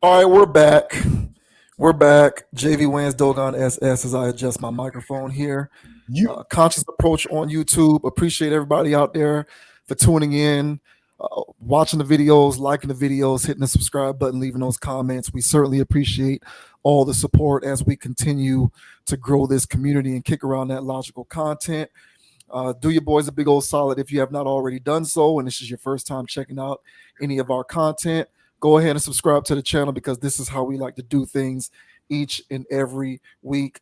All right, we're back. We're back. JV Wans Dogon SS as I adjust my microphone here. You Conscious Approach on YouTube. Appreciate everybody out there for tuning in, watching the videos, liking the videos, hitting the subscribe button, leaving those comments. We certainly appreciate all the support as we continue to grow this community and kick around that logical content. Do your boys a big old solid if you have not already done so, and this is your first time checking out any of our content. Go ahead and subscribe to the channel because this is how we like to do things each and every week.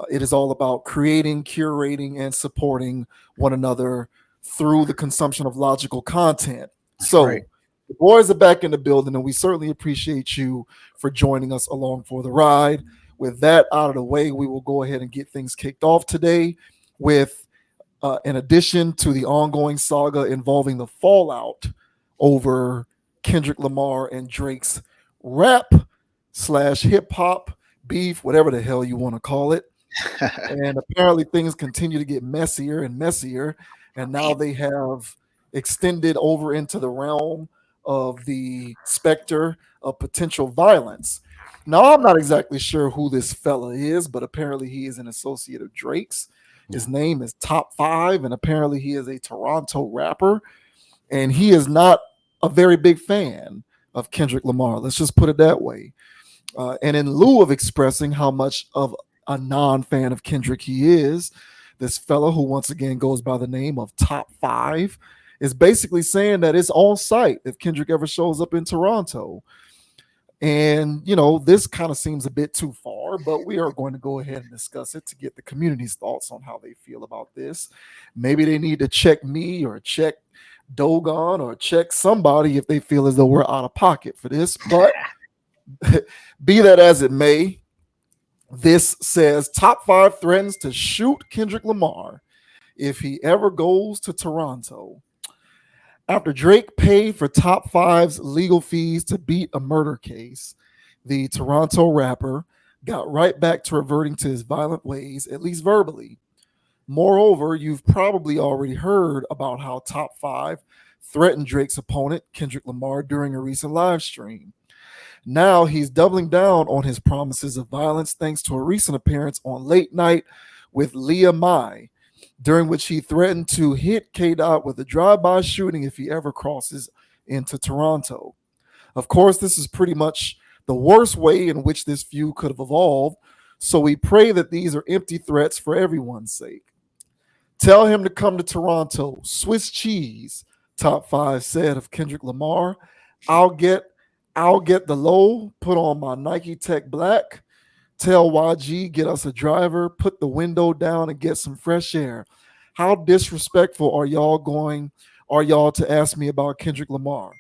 It is all about creating, curating, and supporting one another through the consumption of logical content. That's right. So, the boys are back in the building, and we certainly appreciate you for joining us along for the ride. With that out of the way, we will go ahead and get things kicked off today with in addition to the ongoing saga involving the fallout over Kendrick Lamar and Drake's rap slash hip hop beef, whatever the hell you want to call it. And apparently things continue to get messier and messier. And now they have extended over into the realm of the specter of potential violence. Now, I'm not exactly sure who this fella is, but apparently he is an associate of Drake's. Yeah. His name is Top 5, and apparently he is a Toronto rapper, and he is not a very big fan of Kendrick Lamar. Let's just put it that way. And in lieu of expressing how much of a non-fan of Kendrick he is, this fellow who once again goes by the name of Top 5 is basically saying that it's on site if Kendrick ever shows up in Toronto. And, this kind of seems a bit too far, but we are going to go ahead and discuss it to get the community's thoughts on how they feel about this. Maybe they need to check me or check Dogon or check somebody if they feel as though we're out of pocket for this. But be that as it may, this says Top 5 threatens to shoot Kendrick Lamar if he ever goes to Toronto. After Drake paid for Top 5's legal fees to beat a murder case, the Toronto rapper got right back to reverting to his violent ways, at least verbally. Moreover, you've probably already heard about how Top 5 threatened Drake's opponent, Kendrick Lamar, during a recent live stream. Now he's doubling down on his promises of violence thanks to a recent appearance on Late Night with Leah Mai, during which he threatened to hit K Dot with a drive-by shooting if he ever crosses into Toronto. Of course, this is pretty much the worst way in which this feud could have evolved, so we pray that these are empty threats for everyone's sake. Tell him to come to Toronto. Swiss cheese, Top 5 said of Kendrick Lamar. I'll get I'll get the low, put on my Nike Tech Black, tell YG get us a driver, put the window down and get some fresh air. How disrespectful are y'all to ask me about Kendrick Lamar?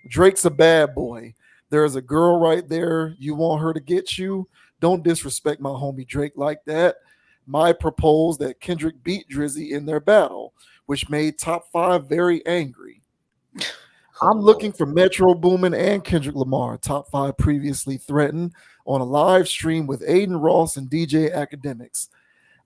Drake's a bad boy. There's a girl right there. You want her to get you? Don't disrespect my homie Drake like that. My propose that Kendrick beat Drizzy in their battle, which made Top 5 very angry. Oh I'm Lord. looking for Metro Boomin and Kendrick Lamar, Top 5 previously threatened, on a live stream with Aiden Ross and DJ Academics.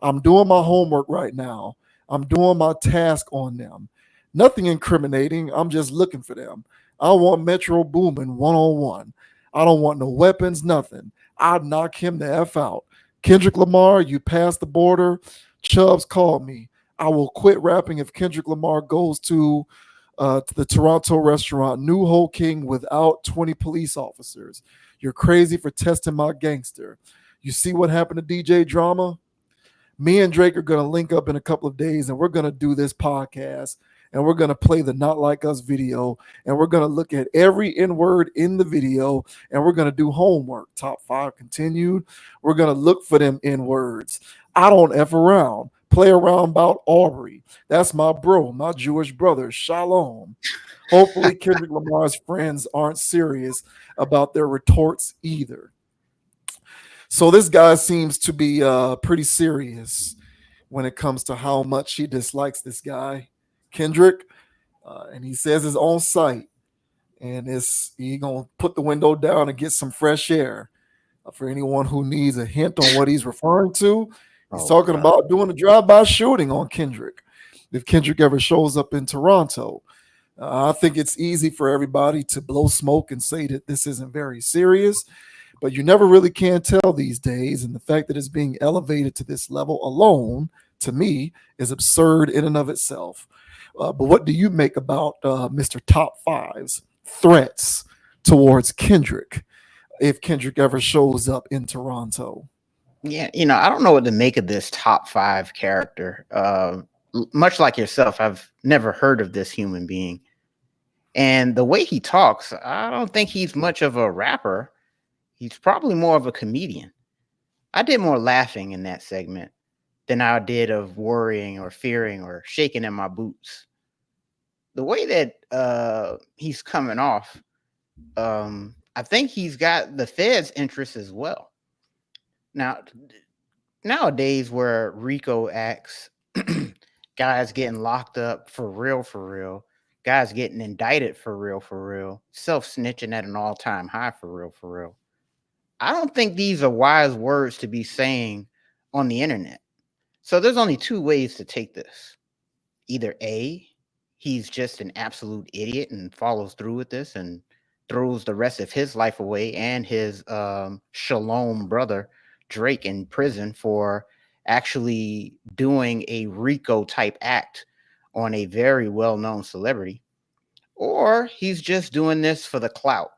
I'm doing my homework right now. I'm doing my task on them. Nothing incriminating. I'm just looking for them. I want Metro Boomin one on one. I don't want no weapons, nothing. I'd knock him the F out. Kendrick Lamar, you passed the border. Chubbs called me. I will quit rapping if Kendrick Lamar goes to the Toronto restaurant New Ho King without 20 police officers. You're crazy for testing my gangster. You see what happened to DJ Drama? Me and Drake are going to link up in a couple of days and we're going to do this podcast and we're going to play the Not Like Us video and we're going to look at every N word in the video and we're going to do homework. Top 5 continued. We're going to look for them N words. I don't F around. Play around about Aubrey. That's my bro, my Jewish brother. Shalom. Hopefully, Kendrick Lamar's friends aren't serious about their retorts either. So this guy seems to be pretty serious when it comes to how much he dislikes this guy, Kendrick, and he says it's on site, and it's he gonna put the window down and get some fresh air. For anyone who needs a hint on what he's referring to, he's Oh talking God. about doing a drive-by shooting on Kendrick if Kendrick ever shows up in Toronto. I think it's easy for everybody to blow smoke and say that this isn't very serious, but you never really can tell these days. And the fact that it's being elevated to this level alone, to me, is absurd in and of itself. But what do you make about Mr. Top Five's threats towards Kendrick if Kendrick ever shows up in Toronto? Yeah, I don't know what to make of this top five character. Much like yourself, I've never heard of this human being. And the way he talks, I don't think he's much of a rapper. He's probably more of a comedian. I did more laughing in that segment than I did of worrying or fearing or shaking in my boots. The way that he's coming off, I think he's got the Fed's interest as well. Now, nowadays, where Rico acts, guys getting locked up for real, guys getting indicted for real, self snitching at an all time high for real, for real. I don't think these are wise words to be saying on the internet. So there's only two ways to take this. Either A, he's just an absolute idiot and follows through with this and throws the rest of his life away and his Shalom brother Drake in prison for actually doing a Rico type act on a very well known celebrity, or he's just doing this for the clout.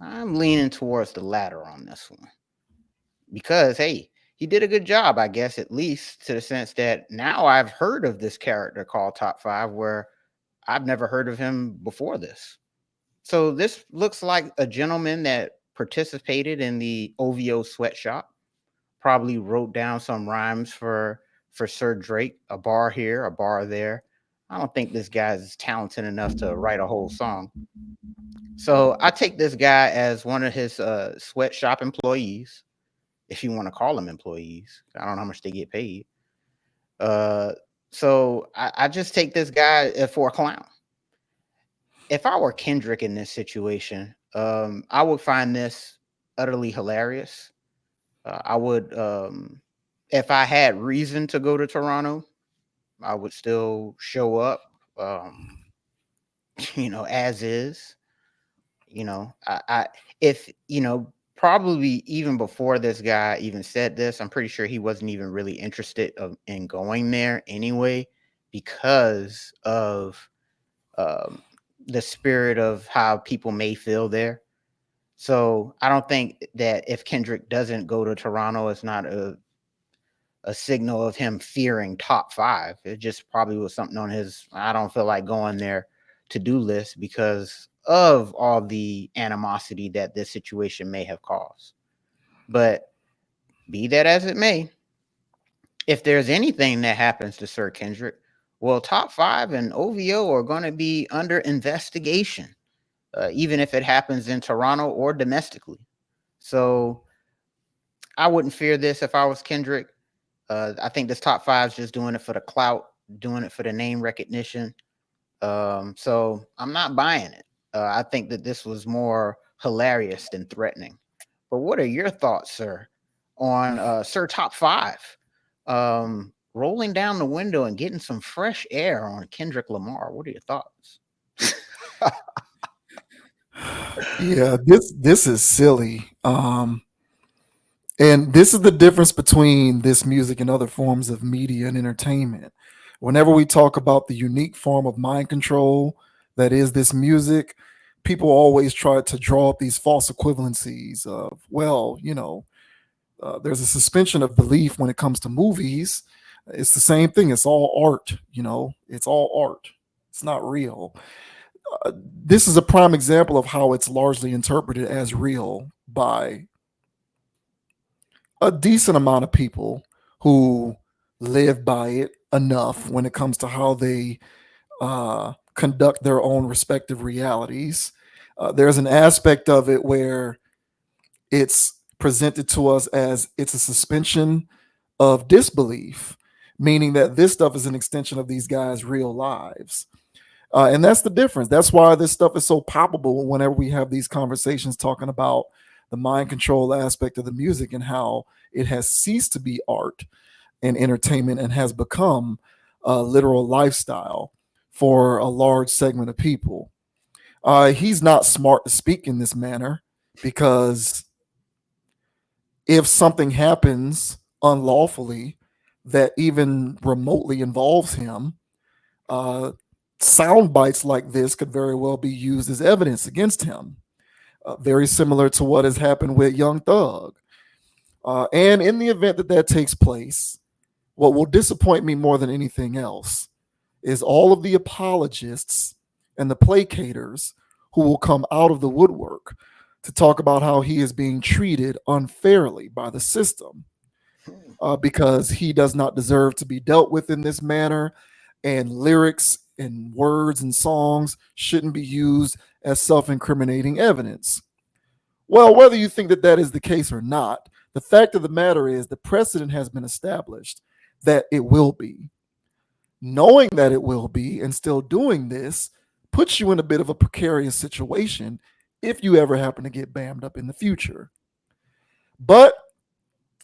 I'm leaning towards the latter on this one because, hey, he did a good job, I guess, at least to the sense that now I've heard of this character called Top Five where I've never heard of him before this. So this looks like a gentleman that participated in the OVO sweatshop, probably wrote down some rhymes for Sir Drake, a bar here, a bar there. I don't think this guy's talented enough to write a whole song. So I take this guy as one of his sweatshop employees, if you want to call them employees. I don't know how much they get paid. Uh, so I just take this guy for a clown. If I were Kendrick in this situation, I would find this utterly hilarious. I would, if I had reason to go to Toronto, I would still show up, as is. I if probably even before this guy even said this, I'm pretty sure he wasn't even really interested in going there anyway because of um, the spirit of how people may feel there. So I don't think that if Kendrick doesn't go to Toronto, it's not a signal of him fearing top five. It just probably was something on his I don't feel like going there to do list because of all the animosity that this situation may have caused. But be that as it may, if there's anything that happens to Sir Kendrick, well, top five and OVO are going to be under investigation, even if it happens in Toronto or domestically. So I wouldn't fear this if I was Kendrick. I think this top five is just doing it for the clout, doing it for the name recognition. So I'm not buying it. I think that this was more hilarious than threatening. But what are your thoughts, sir, on Sir Top Five rolling down the window and getting some fresh air on Kendrick Lamar? What are your thoughts? Yeah, this is silly. And this is the difference between this music and other forms of media and entertainment. Whenever we talk about the unique form of mind control that is this music, people always try to draw up these false equivalencies of, well, there's a suspension of belief when it comes to movies. It's the same thing. It's all art, it's all art. It's not real. This is a prime example of how it's largely interpreted as real by a decent amount of people who live by it enough when it comes to how they conduct their own respective realities. There's an aspect of it where it's presented to us as it's a suspension of disbelief, meaning that this stuff is an extension of these guys' real lives. And that's the difference. That's why this stuff is so palpable whenever we have these conversations talking about the mind control aspect of the music and how it has ceased to be art and entertainment and has become a literal lifestyle for a large segment of people. He's not smart to speak in this manner because if something happens unlawfully that even remotely involves him, uh, sound bites like this could very well be used as evidence against him. Very similar to what has happened with Young Thug. And in the event that that takes place, what will disappoint me more than anything else is all of the apologists and the placaters who will come out of the woodwork to talk about how he is being treated unfairly by the system because he does not deserve to be dealt with in this manner, and lyrics and words and songs shouldn't be used as self incriminating evidence. Well, whether you think that that is the case or not, the fact of the matter is the precedent has been established that it will be. Knowing that it will be and still doing this puts you in a bit of a precarious situation if you ever happen to get bammed up in the future. But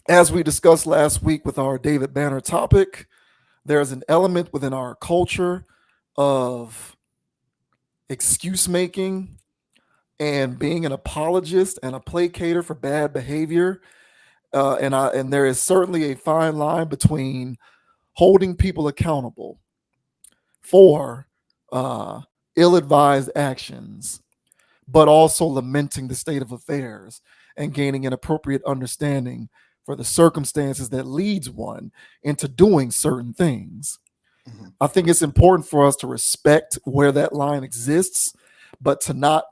as we discussed last week with our David Banner topic, there's an element within our culture of excuse making and being an apologist and a placater for bad behavior. And there is certainly a fine line between holding people accountable for uh, ill-advised actions, but also lamenting the state of affairs and gaining an appropriate understanding for the circumstances that leads one into doing certain things. Mhm. I think it's important for us to respect where that line exists, but to not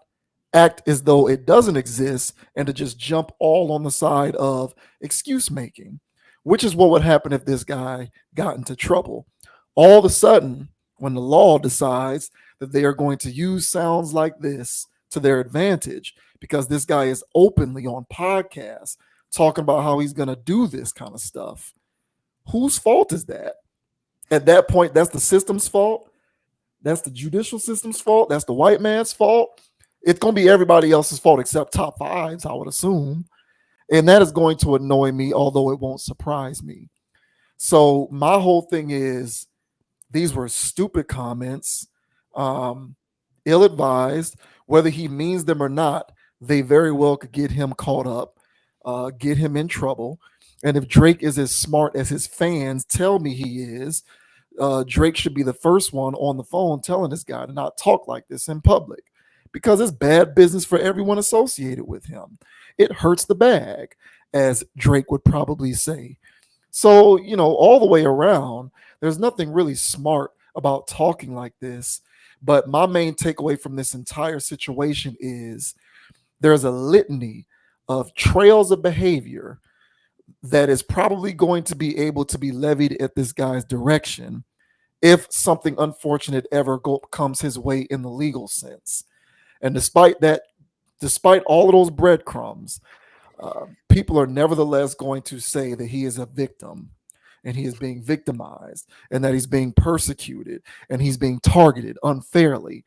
act as though it doesn't exist and to just jump all on the side of excuse making, which is what would happen if this guy got into trouble. All of a sudden, when the law decides that they are going to use sounds like this to their advantage, because this guy is openly on podcasts talking about how he's going to do this kind of stuff, whose fault is that? At that point, that's the system's fault. That's the judicial system's fault. That's the white man's fault. It's going to be everybody else's fault except top fives, I would assume. And that is going to annoy me, although it won't surprise me. So my whole thing is these were stupid comments, um, ill advised. Whether he means them or not, they very well could get him caught up, get him in trouble. And if Drake is as smart as his fans tell me he is, Drake should be the first one on the phone telling this guy to not talk like this in public because it's bad business for everyone associated with him. It hurts the bag, as Drake would probably say. So, all the way around, there's nothing really smart about talking like this. But my main takeaway from this entire situation is there's a litany of trails of behavior that is probably going to be able to be levied at this guy's direction if something unfortunate ever comes his way in the legal sense. And despite all of those breadcrumbs, people are nevertheless going to say that he is a victim and he is being victimized and that he's being persecuted and he's being targeted unfairly.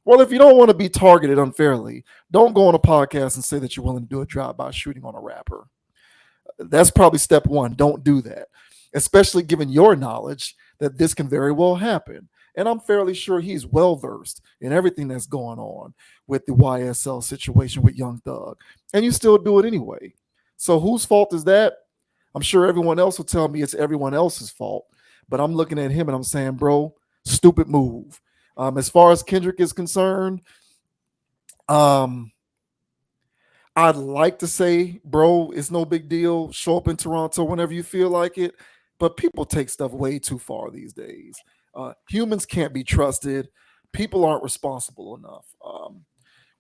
Well, if you don't want to be targeted unfairly, don't go on a podcast and say that you're willing to do a drive-by shooting on a rapper. That's probably step one. Don't do that, especially given your knowledge that this can very well happen. And I'm fairly sure he's well versed in everything that's going on with the YSL situation with Young Thug. And you still do it anyway. So whose fault is that? I'm sure everyone else will tell me it's everyone else's fault. But I'm looking at him and I'm saying, bro, stupid move. As far as Kendrick is concerned, um, I'd like to say, bro, it's no big deal. Show up in Toronto whenever you feel like it. But people take stuff way too far these days. Humans can't be trusted. People aren't responsible enough.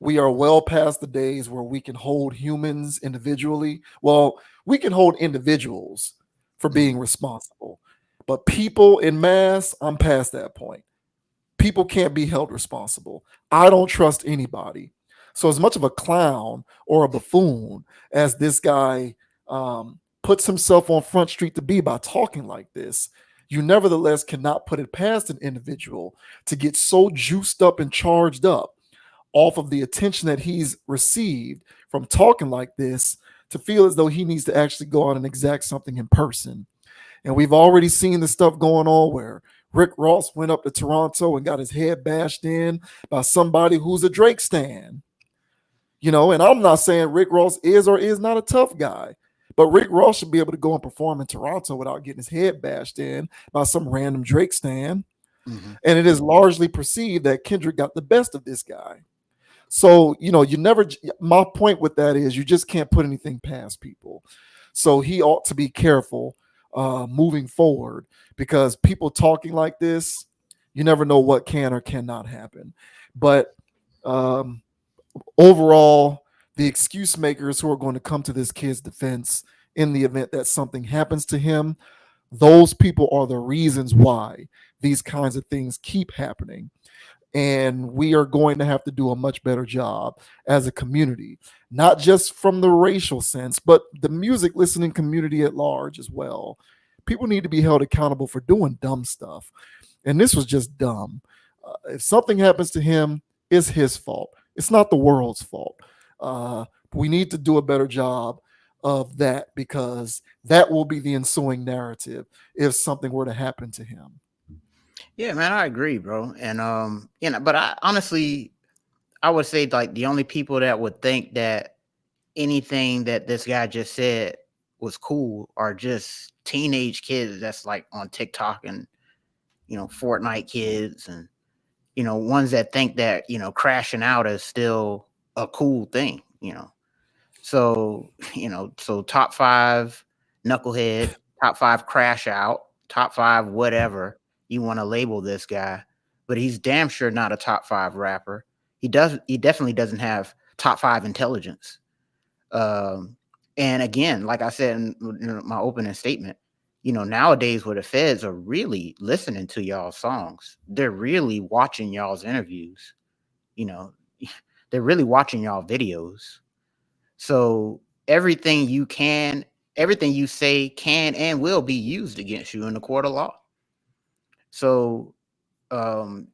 We are well past the days where we can hold humans individually. Well, we can hold individuals for being responsible. But people in mass, I'm past that point. People can't be held responsible. I don't trust anybody. So, as much of a clown or a buffoon as this guy puts himself on Front Street to be by talking like this, you nevertheless cannot put it past an individual to get so juiced up and charged up off of the attention that he's received from talking like this to feel as though he needs to actually go out and exact something in person. And we've already seen the stuff going on where Rick Ross went up to Toronto and got his head bashed in by somebody who's a Drake stan. And I'm not saying Rick Ross is or is not a tough guy, but Rick Ross should be able to go and perform in Toronto without getting his head bashed in by some random Drake stan. Mm-hmm. And it is largely perceived that Kendrick got the best of this guy. So, you never, my point with that is you just can't put anything past people. So he ought to be careful moving forward, because people talking like this, you never know what can or cannot happen. But um, overall, the excuse makers who are going to come to this kid's defense in the event that something happens to him, those people are the reasons why these kinds of things keep happening. And we are going to have to do a much better job as a community, not just from the racial sense, but the music listening community at large as well. People need to be held accountable for doing dumb stuff. And this was just dumb. If something happens to him, it's his fault. It's not the world's fault. We need to do a better job of that, because that will be the ensuing narrative if something were to happen to him. Yeah, man, I agree, bro. And but I honestly, I would say like the only people that would think that anything that this guy just said was cool are just teenage kids that's like on TikTok and Fortnite kids, and ones that think that crashing out is still a cool thing. So so top 5 knucklehead, top 5 crash out, top 5 whatever you want to label this guy, but he's damn sure not a top 5 rapper. He definitely doesn't have top 5 intelligence. Um, and again, like I said in my opening statement, nowadays where the feds are really listening to y'all's songs, they're really watching y'all's interviews, you know, they're really watching y'all videos. So everything you say can and will be used against you in the court of law. So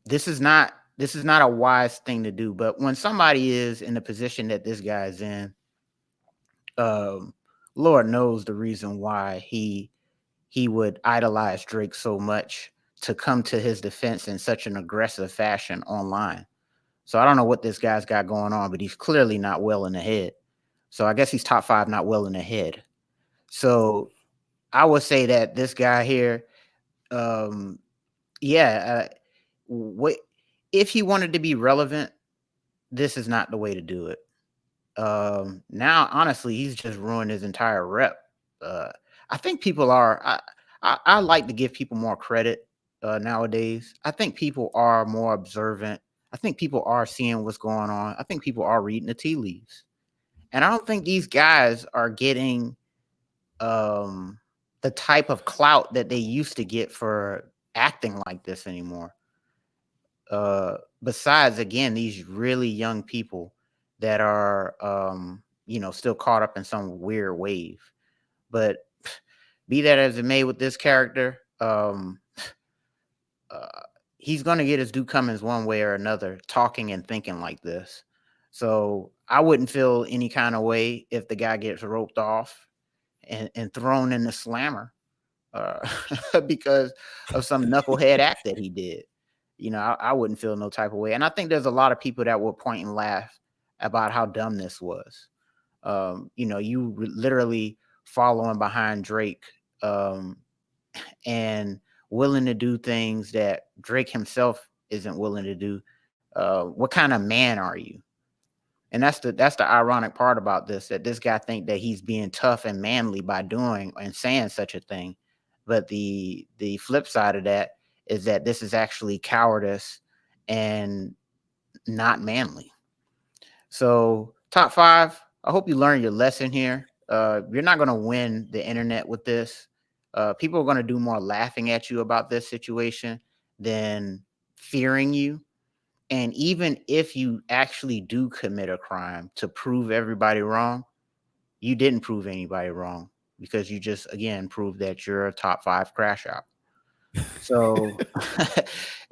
this is not a wise thing to do. But when somebody is in the position that this guy is in, um, Lord knows the reason why he would idolize Drake so much to come to his defense in such an aggressive fashion online. So I don't know what this guy's got going on, but he's clearly not well in the head. So I guess he's top 5 not well in the head. So I would say that this guy here, um, yeah, what if he wanted to be relevant? This is not the way to do it. Now honestly, he's just ruined his entire rep. uh I think people are I like to give people more credit. Nowadays I think people are more observant. I think people are seeing what's going on. I think people are reading the tea leaves, and I don't think these guys are getting um the type of clout that they used to get for acting like this anymore. Besides, again, these really young people that are still caught up in some weird wave. But be that as it may with this character, uh he's gonna get his due comings one way or another, talking and thinking like this. So I wouldn't feel any kind of way if the guy gets roped off and thrown in the slammer, uh, because of some knucklehead act that he did. I wouldn't feel no type of way. And I think there's a lot of people that will point and laugh about how dumb this was. Literally following behind Drake, um, and willing to do things that Drake himself isn't willing to do. What kind of man are you? And that's the ironic part about this, that this guy think that he's being tough and manly by doing and saying such a thing. But the flip side of that is that this is actually cowardice and not manly. So top 5, I hope you learn your lesson here. You're not going to win the internet with this. People are going to do more laughing at you about this situation than fearing you. And even if you actually do commit a crime to prove everybody wrong, you didn't prove anybody wrong, because you just, again, proved that you're a top 5 crash out. So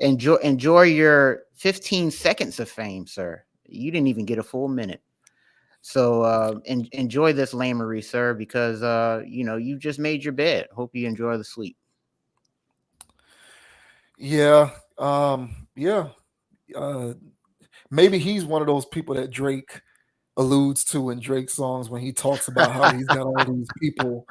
enjoy your 15 seconds of fame, sir. You didn't even get a full minute. So enjoy this lamery, sir, because you just made your bed. Hope you enjoy the sleep. Yeah, yeah. Uh, Maybe he's one of those people that Drake alludes to in Drake's songs when he talks about how he's got all these people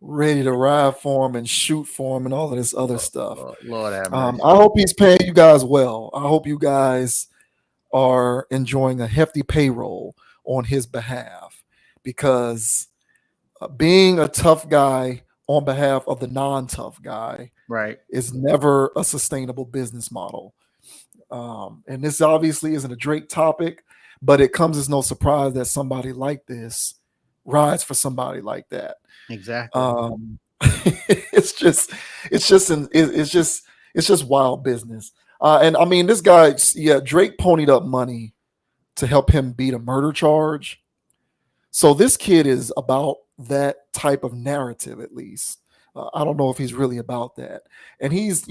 ready to ride for him and shoot for him and all of this other stuff. Lord have mercy. I hope he's paying you guys well. I hope you guys are enjoying a hefty payroll on his behalf because being a tough guy on behalf of the non-tough guy Right. is never a sustainable business model. And this obviously isn't a Drake topic, but it comes as no surprise that somebody like this rides for somebody like that. Exactly. It's just, it's just wild business. And I mean, this guy, yeah, Drake ponied up money to help him beat a murder charge. So this kid is about that type of narrative, at least. I don't know if he's really about that. And he's,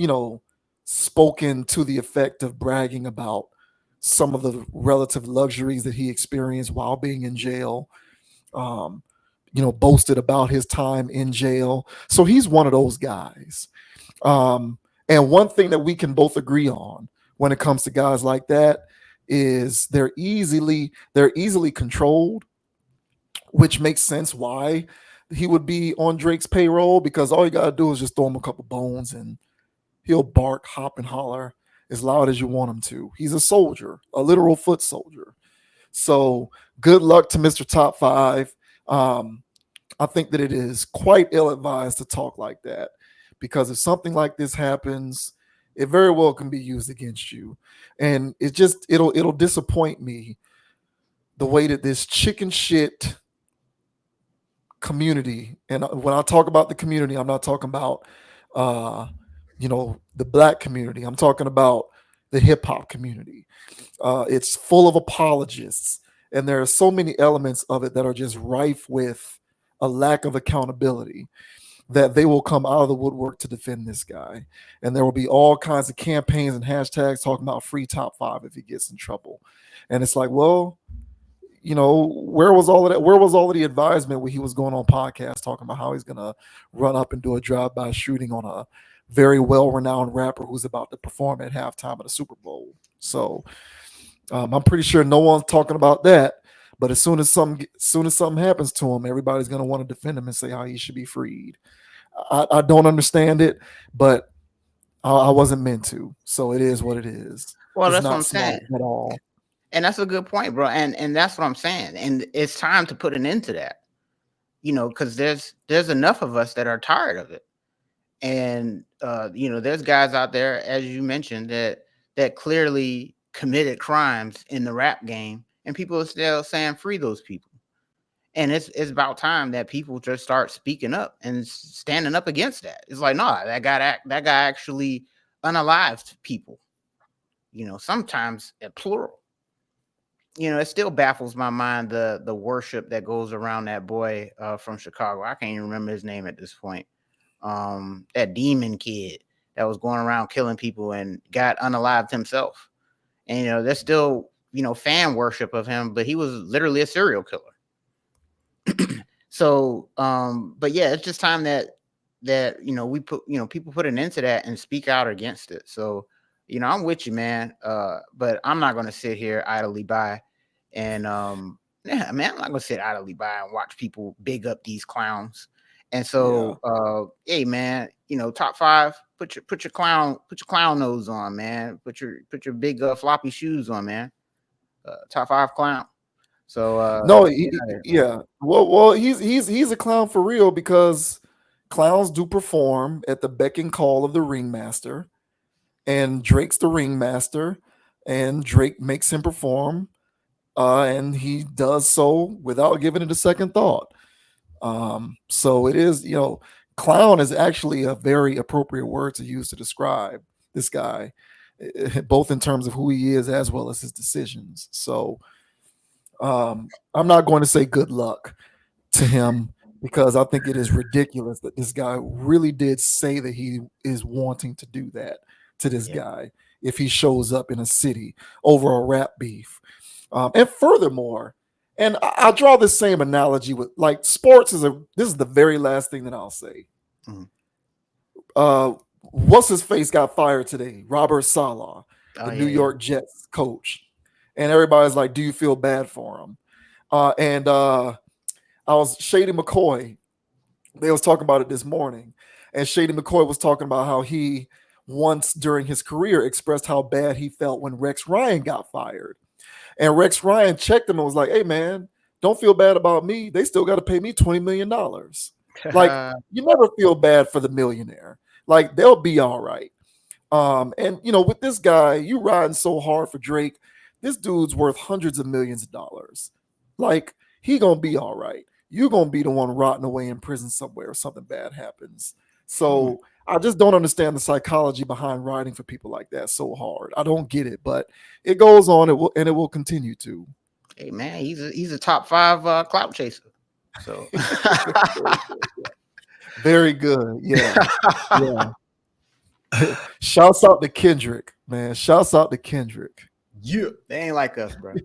spoken to the effect of bragging about some of the relative luxuries that he experienced while being in jail. Um, boasted about his time in jail. So he's one of those guys. And one thing that we can both agree on when it comes to guys like that is they're easily controlled, which makes sense why he would be on Drake's payroll because all you gotta do is just throw him a couple bones and he'll bark, hop, and holler as loud as you want him to. He's a soldier, a literal foot soldier. So good luck to Mr. Top Five. Um, I think that it is quite ill advised to talk like that because if something like this happens, it very well can be used against you, and it'll disappoint me the way that this chicken shit community, and when I talk about the community, I'm not talking about uh, the black community. I'm talking about the hip hop community. It's full of apologists, and there are so many elements of it that are just rife with a lack of accountability that they will come out of the woodwork to defend this guy. And there will be all kinds of campaigns and hashtags talking about free top five if he gets in trouble. And it's like, well, where was all of that? Where was all of the advisement when he was going on podcasts talking about how he's gonna run up and do a drive-by shooting on a very well-renowned rapper who's about to perform at halftime of the Super Bowl? So I'm pretty sure no one's talking about that. But as soon as something happens to him, everybody's gonna want to defend him and say how he should be freed. I don't understand it, but I wasn't meant to. So it is what it is. Well, It's that's what not I'm smart saying. at all. And that's a good point, bro. And that's what I'm saying. And it's time to put an end to that. Because there's enough of us that are tired of it. And there's guys out there, as you mentioned, that clearly committed crimes in the rap game, and people are still saying free those people. And it's about time that people just start speaking up and standing up against that. It's like, no, that guy actually unalived people. Sometimes at plural. It still baffles my mind the worship that goes around that boy from Chicago. I can't even remember his name at this point. That demon kid that was going around killing people and got unalived himself. And there's still fan worship of him, but he was literally a serial killer. So, but yeah, it's just time that we put people put an end to that and speak out against it. So, I'm with you, man. But I'm not gonna sit here idly by, and yeah, man, I'm not gonna sit idly by and watch people big up these clowns. And Yeah. so, hey, man, top five, put your clown nose on, man. Put your big floppy shoes on, man. Top five clown. So, No, yeah, yeah. Well, he's a clown for real because clowns do perform at the beck and call of the ringmaster, and Drake's the ringmaster, and Drake makes him perform, and he does so without giving it a second thought. So it is, clown is actually a very appropriate word to use to describe this guy, both in terms of who he is as well as his decisions. So I'm not going to say good luck to him because I think it is ridiculous that this guy really did say that he is wanting to do that to this yeah, guy if he shows up in a city over a rap beef. And furthermore, and I'll draw this same analogy with like sports this is the very last thing that I'll say. mhm, Uh, what's his face got fired today? Robert Saleh, Oh the New yeah, yeah. York Jets coach, and everybody's like, "Do you feel bad for him?" And I was Shady McCoy. They was talking about it this morning, and Shady McCoy was talking about how he once during his career expressed how bad he felt when Rex Ryan got fired, and Rex Ryan checked him and was like, "Hey man, don't feel bad about me. They still got to pay me $20 million. Like you never feel bad for the millionaire. Like they'll be all right." And with this guy, you riding so hard for Drake. This dude's worth hundreds of millions of dollars. Like he gonna be all right. You're gonna be the one rotting away in prison somewhere if something bad happens. Hmm. So I just don't understand the psychology behind riding for people like that so hard. I don't get it, but it goes on. It will continue to. Hey man, he's a top five clout chaser. So Very good. Yeah. Yeah. Shouts out to Kendrick, man. Shouts out to Kendrick. yeah, they ain't like us, bro.